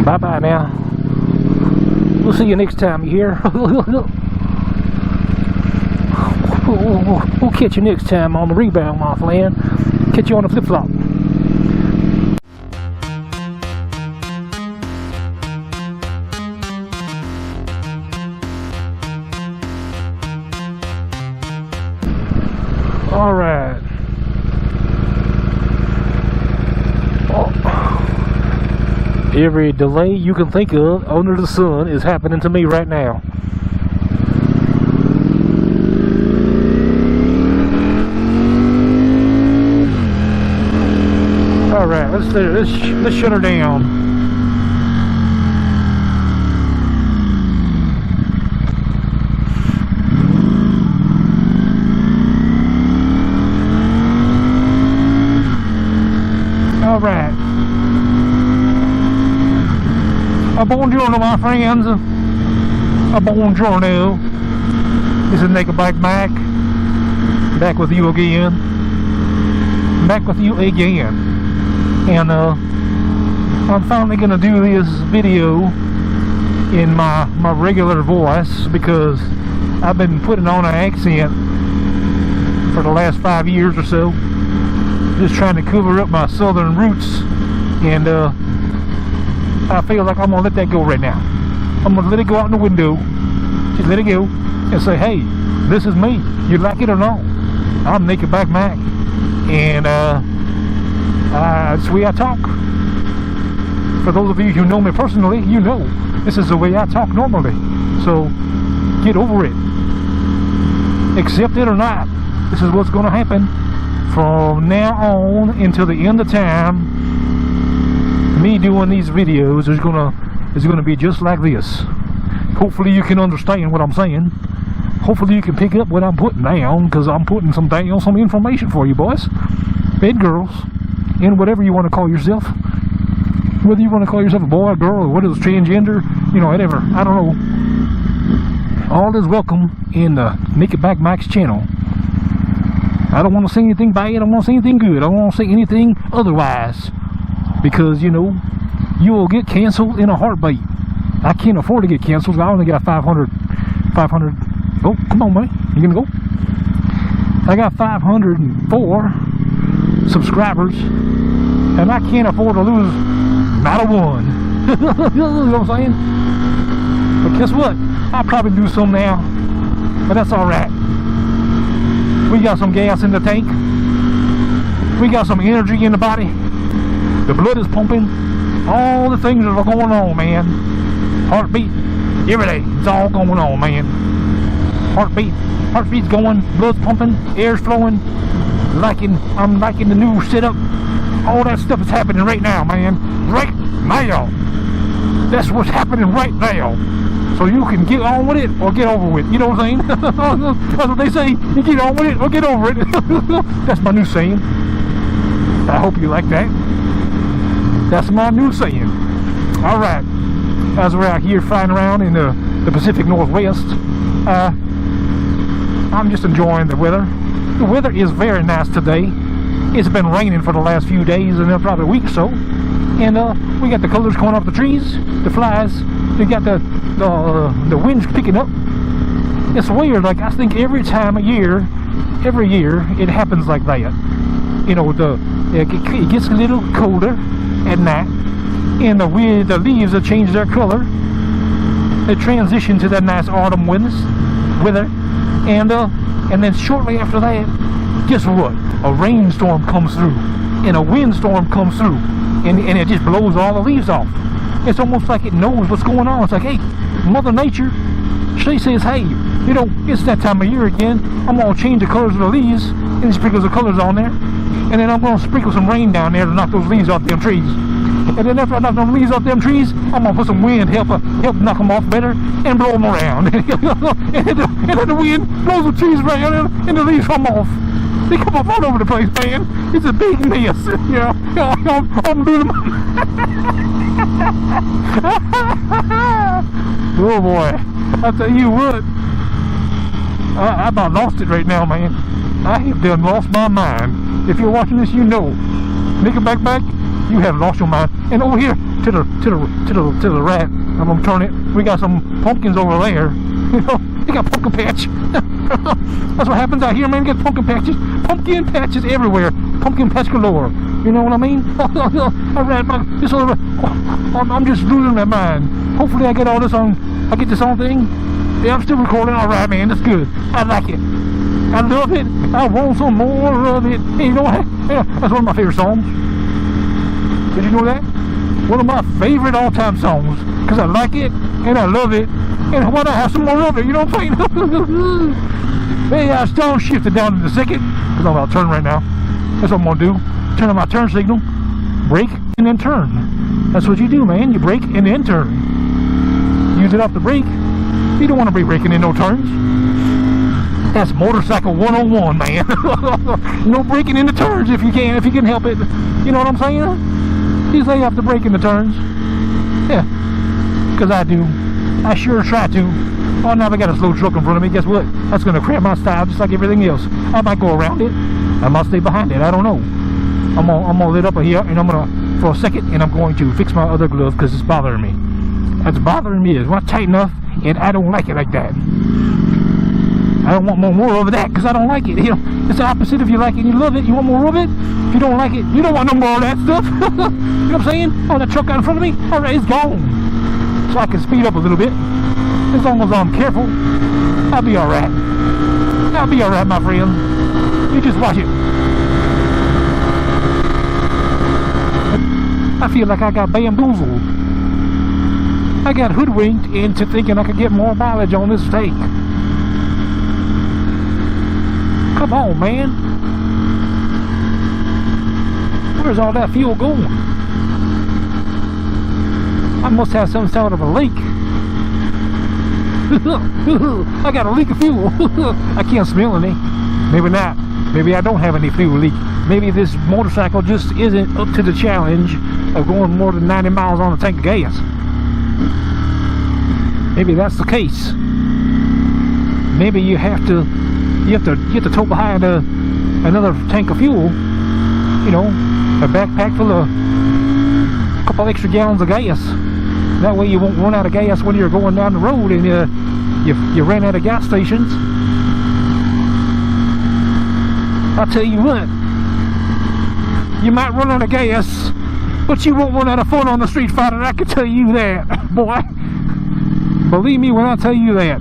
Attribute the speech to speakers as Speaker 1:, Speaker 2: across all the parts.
Speaker 1: Bye-bye now. We'll see you next time, you hear? We'll catch you next time on the rebound, my friend. Catch you on the flip-flop. All right. Every delay you can think of under the sun is happening to me right now. All right, let's shut her down. All right. Buongiorno, my friends. Buongiorno. This is Naked Bike Mac. Back with you again. Back with you again. And I'm finally gonna do this video in my regular voice because I've been putting on an accent for the last 5 years or so, just trying to cover up my southern roots. And I feel like I'm gonna let that go right now. I'm gonna let it go out the window. Just let it go and say, hey, this is me. You like it or not? I'm Naked Bike Mac, and that's the way I talk. For those of you who know me personally, you know this is the way I talk normally. So get over it. Accept it or not. This is what's gonna happen from now on until the end of time. Me doing these videos is gonna be just like this. Hopefully you can understand what I'm saying. Hopefully you can pick up what I'm putting down, because I'm putting some information for you boys and girls, and whatever you want to call yourself. Whether you want to call yourself a boy, a girl, or what is transgender, you know, whatever. I don't know. All is welcome in the Naked Bike Mac's channel. I don't want to say anything bad. I don't want to say anything good. I don't want to say anything otherwise. Because, you know, you will get canceled in a heartbeat. I can't afford to get canceled. I only got 500. Oh, come on, man. You gonna go? I got 504 subscribers, and I can't afford to lose not a one. You know what I'm saying? But guess what? I'll probably do some now, but that's alright. We got some gas in the tank. We got some energy in the body. The blood is pumping. All the things that are going on, man. Heartbeat, every day. It's all going on, man. Heartbeat's going, blood's pumping, air's flowing. I'm liking the new setup. All that stuff is happening right now, man. Right now. That's what's happening right now. So you can get on with it or get over with. You know what I'm saying? That's what they say. You get on with it or get over it. That's my new saying. I hope you like that. That's my new saying. Alright. As we're out here flying around in the Pacific Northwest, I'm just enjoying the weather. The weather is very nice today. It's been raining for the last few days and probably a week or so. And we got the colors coming off the trees, the flies. We got the winds picking up. It's weird. Like, I think every year it happens like that. You know, it gets a little colder at night, and the leaves have changed their color. They transition to that nice autumn weather, and then shortly after that, guess what? A rainstorm comes through, and a windstorm comes through, and it just blows all the leaves off. It's almost like it knows what's going on. It's like, hey, Mother Nature, she says, hey, you know, it's that time of year again. I'm going to change the colors of the leaves, and sprinkle the colors on there, and then I'm going to sprinkle some rain down there to knock those leaves off them trees. And then after I knock those leaves off them trees, I'm going to put some wind, help knock them off better, and blow them around. And then the wind blows the trees around, and the leaves come off. They come up all over the place, man. It's a big mess. Yeah, I'm doing them. Oh boy, I tell you what, I about lost it right now, man. I have done lost my mind. If you're watching this, you know. Naked Bike Mac, you have lost your mind. And over here, to the right. I'm gonna turn it. We got some pumpkins over there. You know, they got pumpkin patch. That's what happens out here, man. You got pumpkin patches everywhere. Pumpkin patch galore. You know what I mean? I'm just losing my mind. Hopefully I get all this on. I get this on thing. Yeah, I'm still recording. All right, man. That's good. I like it. I love it. I want some more of it. Hey, you know what? Yeah, that's one of my favorite songs. Did you know that? One of my favorite all-time songs. Because I like it and I love it. And why not have some more of it? You know what I'm saying? Hey, I still shifted down in a second. Because I'm about to turn right now. That's what I'm going to do. Turn on my turn signal. Brake and then turn. That's what you do, man. You brake and then turn. Use it off the brake. You don't want to be braking in no turns. That's motorcycle 101, man. No braking in the turns if you can help it. You know what I'm saying? You lay off the brake in the turns. Yeah. Because I do. I sure try to. Oh, now I got a slow truck in front of me. Guess what? That's going to cramp my style just like everything else. I might go around it. I might stay behind it. I don't know. I'm gonna lit up here and I'm gonna, for a second, and I'm going to fix my other glove because it's bothering me. That's bothering me. It's not tight enough and I don't like it like that. I don't want more of that because I don't like it. You know, it's the opposite. If you like it and you love it, you want more of it. If you don't like it, you don't want no more of that stuff. You know what I'm saying? Oh, that truck out in front of me? Alright, it's gone. So I can speed up a little bit. As long as I'm careful, I'll be alright. I'll be alright, my friend. You just watch it. I feel like I got bamboozled. I got hoodwinked into thinking I could get more mileage on this tank. Come on, man. Where's all that fuel going? I must have some sort of a leak. I got a leak of fuel. I can't smell any. Maybe not. Maybe I don't have any fuel leak. Maybe this motorcycle just isn't up to the challenge of going more than 90 miles on a tank of gas. Maybe that's the case. Maybe you have to tow behind another tank of fuel. You know, a backpack full of a couple extra gallons of gas. That way you won't run out of gas when you're going down the road and you ran out of gas stations. I'll tell you what, you might run out of gas, but you won't run out of fun on the Streetfighter. I can tell you that, boy. Believe me when I tell you that.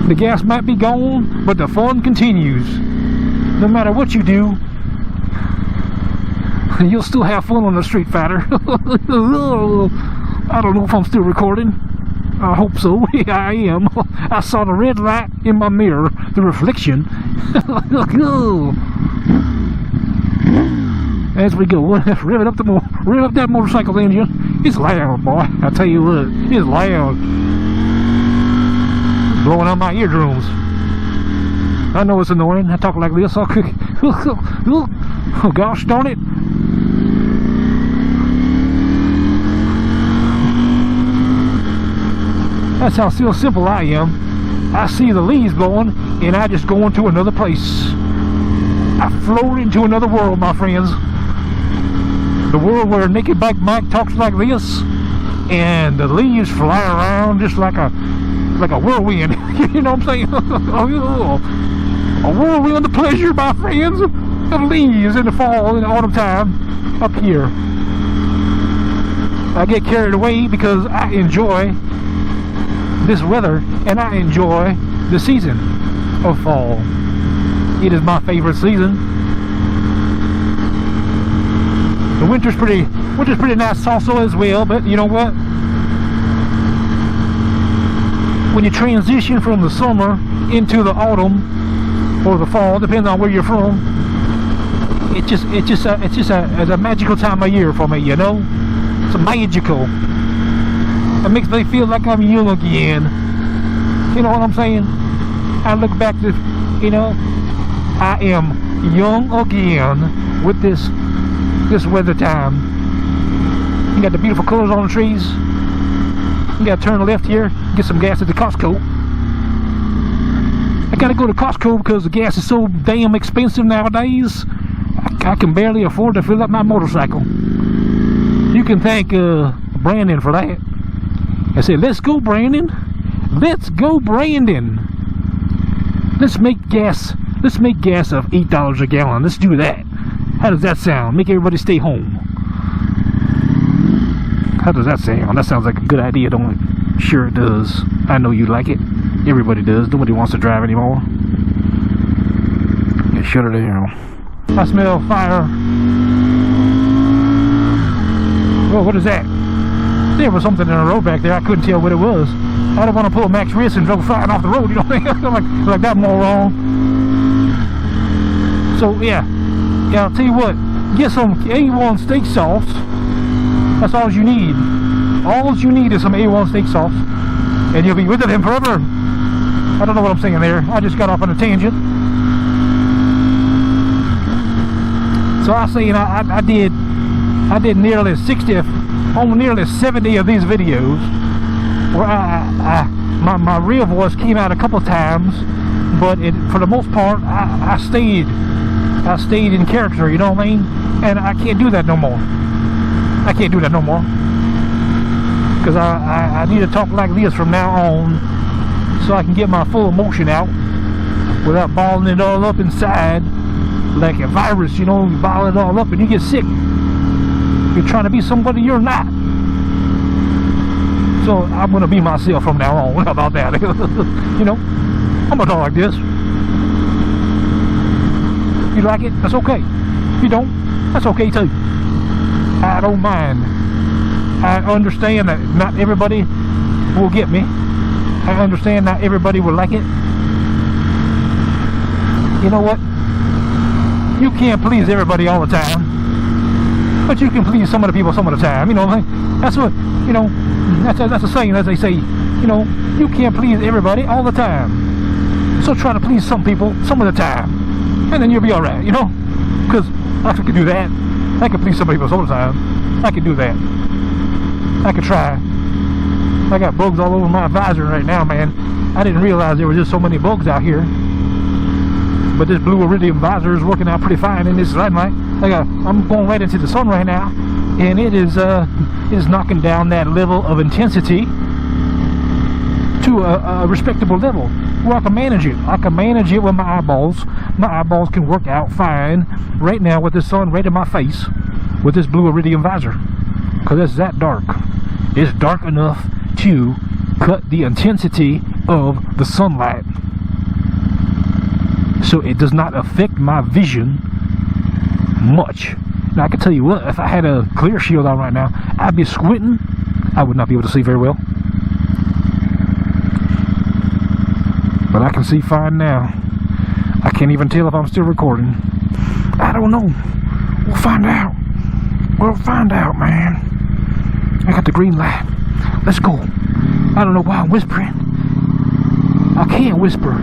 Speaker 1: The gas might be gone, but the fun continues. No matter what you do, you'll still have fun on the Streetfighter. I don't know if I'm still recording. I hope so. Yeah, I am. I saw the red light in my mirror, the reflection. As we go, rev up that motorcycle engine. It's loud, boy. I tell you what, it's loud. It's blowing out my eardrums. I know it's annoying. I talk like this. Oh gosh darn it. That's how still simple I am. I see the leaves blowing and I just go into another place. I float into another world, my friends. The world where Naked Bike Mike talks like this and the leaves fly around just like a whirlwind. You know what I'm saying? A whirlwind of pleasure, my friends, of leaves in the fall and the autumn time up here. I get carried away because I enjoy this weather and I enjoy the season of fall. It is my favorite season. The winter's pretty nice also as well, but you know what? When you transition from the summer into the autumn or the fall, depending on where you're from, it's just a magical time of year for me, you know? It's magical. It makes me feel like I'm young again. You know what I'm saying? I look back to, you know, I am young again with this weather time. You got the beautiful colors on the trees. You gotta turn left here, get some gas at the Costco. I gotta go to Costco because the gas is so damn expensive nowadays. I can barely afford to fill up my motorcycle. You can thank Brandon for that. I said, let's go, Brandon. Let's go, Brandon. Let's make gas of $8 a gallon. Let's do that. How does that sound? Make everybody stay home. How does that sound? That sounds like a good idea, don't it? Sure it does. I know you like it. Everybody does. Nobody wants to drive anymore. Yeah, shut it down. I smell fire. Oh, what is that? There was something in the road back there. I couldn't tell what it was. I don't want to pull a max wrist and go flying off the road. You know what I mean? like that more wrong. So yeah, I'll tell you what. Get some A1 steak sauce. That's all you need. All you need is some A1 steak sauce, and you'll be with him forever. I don't know what I'm saying there. I just got off on a tangent. So I say, I did nearly 60, almost nearly 70 of these videos where my real voice came out a couple times, but for the most part, I stayed in character. You know what I mean? And I can't do that no more. I can't do that no more. Because I need to talk like this from now on, so I can get my full emotion out without balling it all up inside like a virus. You know, you ball it all up and you get sick. You're trying to be somebody you're not. So I'm gonna be myself from now on. How about that? You know, I'm gonna talk like this. You like it? That's okay. If you don't, that's okay too. I don't mind. I understand that not everybody will get me. I understand not everybody will like it. You know what? You can't please everybody all the time, but you can please some of the people some of the time. You know, that's what, you know, that's a saying, as they say. You know, you can't please everybody all the time, so try to please some people some of the time, and then you'll be all right. You know, because I can do that. I can please some people some of the time. I can do that. I could try. I got bugs all over my visor right now, man. I didn't realize there were just so many bugs out here. But this blue iridium visor is working out pretty fine in this sunlight. I'm going right into the sun right now, and it is knocking down that level of intensity to a respectable level where I can manage it. I can manage it with my eyeballs. My eyeballs can work out fine right now with the sun right in my face with this blue iridium visor, because it's that dark. It's dark enough to cut the intensity of the sunlight, so it does not affect my vision much. Now I can tell you what, if I had a clear shield on right now, I'd be squinting. I would not be able to see very well, but I can see fine now. I can't even tell if I'm still recording. I don't know. We'll find out. We'll find out, man. I got the green light. Let's go. I don't know why I'm whispering. I can't whisper.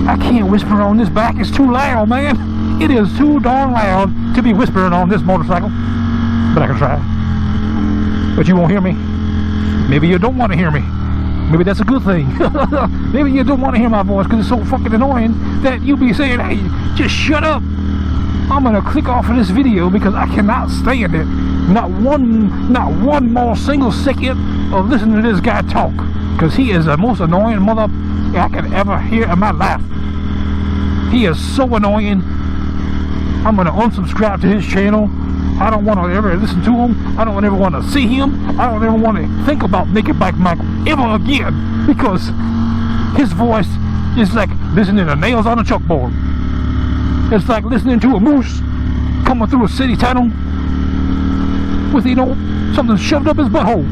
Speaker 1: I can't whisper on this bike. It's too loud, man. It is too darn loud to be whispering on this motorcycle. But I can try. But you won't hear me. Maybe you don't want to hear me. Maybe that's a good thing. Maybe you don't want to hear my voice because it's so fucking annoying that you be saying, hey, just shut up. I'm gonna click off of this video because I cannot stand it. Not one more single second of listening to this guy talk, because he is the most annoying mother I could ever hear in my life. He is so annoying. I'm gonna unsubscribe to his channel. I don't want to ever listen to him. I don't ever want to see him. I don't ever want to think about Naked Bike Mike ever again, because his voice is like listening to nails on a chalkboard. It's like listening to a moose coming through a city tunnel with, you know, something shoved up his butthole.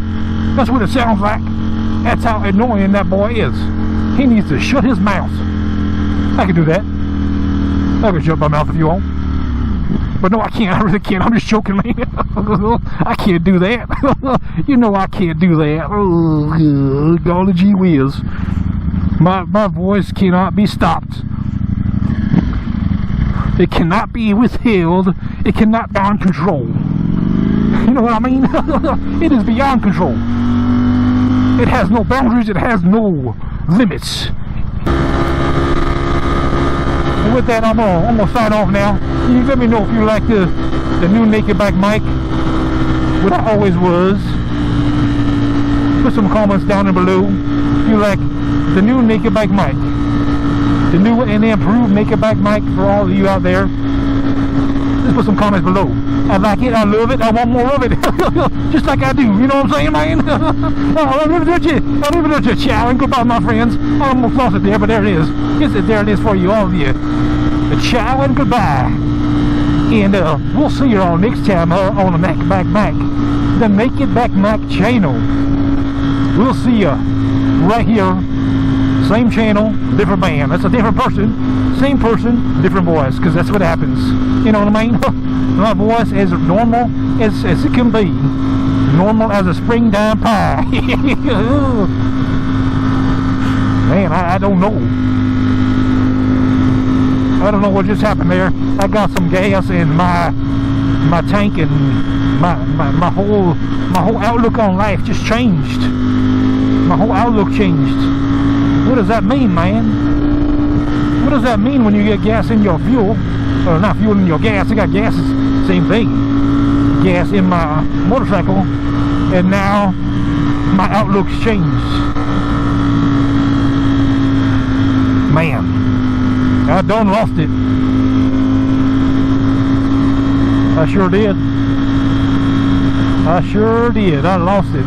Speaker 1: That's what it sounds like. That's how annoying that boy is. He needs to shut his mouth. I can do that. I can shut my mouth if you want. But no, I can't. I really can't. I'm just joking, man. I can't do that. You know I can't do that. Oh, golly gee whiz. My voice cannot be stopped. It cannot be withheld. It cannot be on control. You know what I mean? It is beyond control. It has no boundaries. It has no limits. with that, I'm gonna sign off now. You let me know if you like the new naked back mic, what I always was. Put some comments down below if you like the new naked back mic, the new and improved naked back mic for all of you out there. Just put some comments below. I like it, I love it, I want more of it. Just like I do, you know what I'm saying, man? I'll leave it to ciao and goodbye, my friends. I almost lost it there, but there it is. There it is for you, all of you. Ciao and goodbye. And we'll see you all next time on the Naked Back Mac, the Naked Back Mac channel. We'll see you right here. Same channel, different band. That's a different person. Same person, different voice, because that's what happens. You know what I mean? My voice is normal as it can be. Normal as a springtime pie. Man, I don't know. I don't know what just happened there. I got some gas in my tank, and my whole outlook on life just changed. My whole outlook changed. What does that mean, man? What does that mean when you get gas in your fuel? Or not fuel in your gas, I got gas, same thing. Gas in my motorcycle, and now my outlook's changed. Man, I done lost it. I sure did. I sure did. I lost it.